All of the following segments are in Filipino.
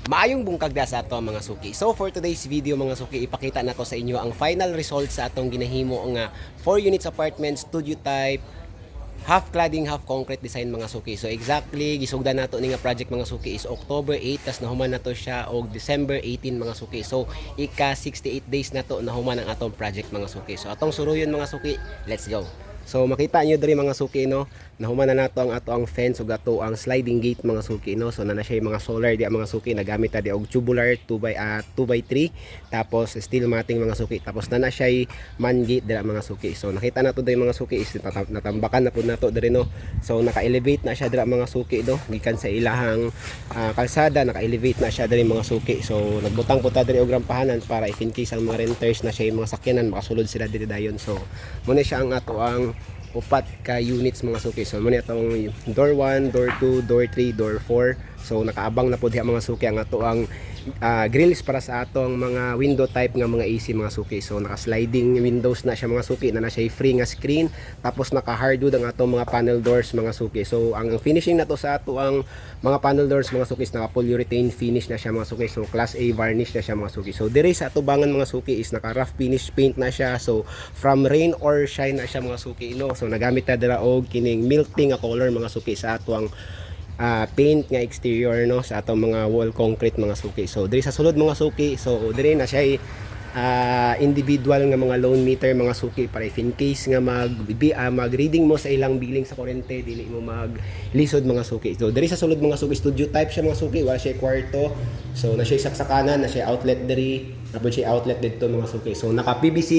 Maayong bungkagda sa ato mga suki. So for today's video mga suki, ipakita nako sa inyo ang final result sa atong ginahimo nga 4 units apartment studio type half cladding half concrete design mga suki. So exactly gisugdan nato ni nga project mga suki is October 8 tas nahuman nato siya og December 18 mga suki. So ika 68 days nato nahuman ang atong project mga suki. So atong suruyon mga suki, let's go. So makita nyo diri mga suki no, nahuman na nato ang ato ang fence ug ato ang sliding gate mga suki no. So na siya mga solar di mga suki, nagamit ta di og tubular 2x3 tapos steel matting mga suki, tapos na siya man gate dira mga suki. So nakita nato diri mga suki is natambakan na pud nato diri no. So naka-elevate na siya dira mga suki no, gikan sa ilahang kalsada naka-elevate na siya diri mga suki. So nagbutang po ta diri og rampahanan para if in case ang mga renters na siya mga sakyanan makasulod sila diri dayon. So muna siya ang ato ang upat ka units mga suki. So muna itong door 1, door 2, door 3, door 4. So nakaabang na po diha mga suki ang ato ang grills para sa atong mga window type nga mga AC mga suki. So naka sliding windows na siya mga suki, na siya free nga screen, tapos naka hardwood ang atong mga panel doors mga suki. So ang finishing na to sa ato ang mga panel doors mga suki is naka polyurethane finish na siya mga suki. So class A varnish na siya mga suki. So dire sa atubangan mga suki is naka rough finish paint na siya. So from rain or shine na siya mga suki no. So nagamit ta dira og kining milk tea nga color mga suki sa ato ang paint nga exterior no sa atong mga wall concrete mga suki. So diri sa sulod mga suki, so diri na siya individual nga mga loan meter mga suki para if in case nga mag reading mo sa ilang billing sa kuryente dili mo maglisod mga suki. So diri sa sulod mga suki, studio type siya mga suki, wala siya kwarto. So na siya saksakanan, na siya outlet diri, napod siya outlet dito mga suki. So naka PVC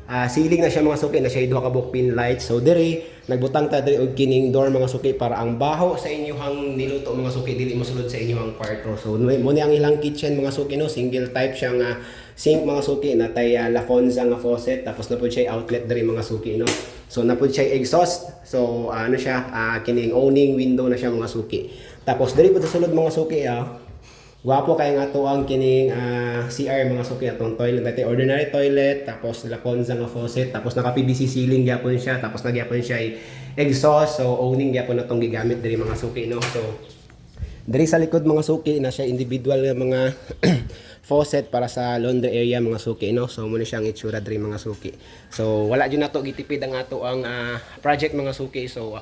ceiling na siya mga suki, na siya duha ka book pin light. So diri nagbutang ta diri og kining door mga suki para ang baho sa inyohang niluto mga suki dili mosulod sa inyohang kwarto. So mo ni ang ilang kitchen mga suki no, single type siya nga sink mga suki, natay Lafonza nga faucet, tapos napod siya outlet diri mga suki no. So napod siya exhaust. So ano siya kining owning window na siya mga suki. Tapos diri pud sa sulod mga suki gwapo kay nga to ang kining CR mga suki, atong toilet dati ordinary toilet, tapos Lafonza nga faucet, tapos naka PVC ceiling gyapon siya, tapos nagyapon siya exhaust. So owning gyapon natong gigamit diri mga suki no. So diri sa likod mga suki na siya individual nga mga faucet para sa laundry area mga suki no. So muna siyang itsura diri mga suki. So wala jud nato gitipid ang ato ang project mga suki. So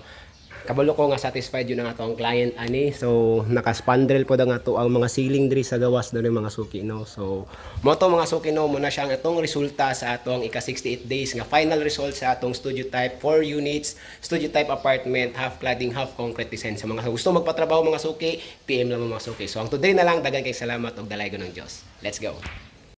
kabalo ko nga satisfied yun ang ato ang client ani. So naka-spandrel po ang ato ang mga ceiling diri sa gawas na mga suki no. So mo to mga suki no, muna siya ang atong resulta sa atong ika 68 days nga final result sa atong studio type 4 units studio type apartment half cladding half concrete design. Sa mga gusto magpatrabaho mga suki, PM lang mga suki. So ang today na lang, dagan kay salamat og dalay ng Dios. Let's go.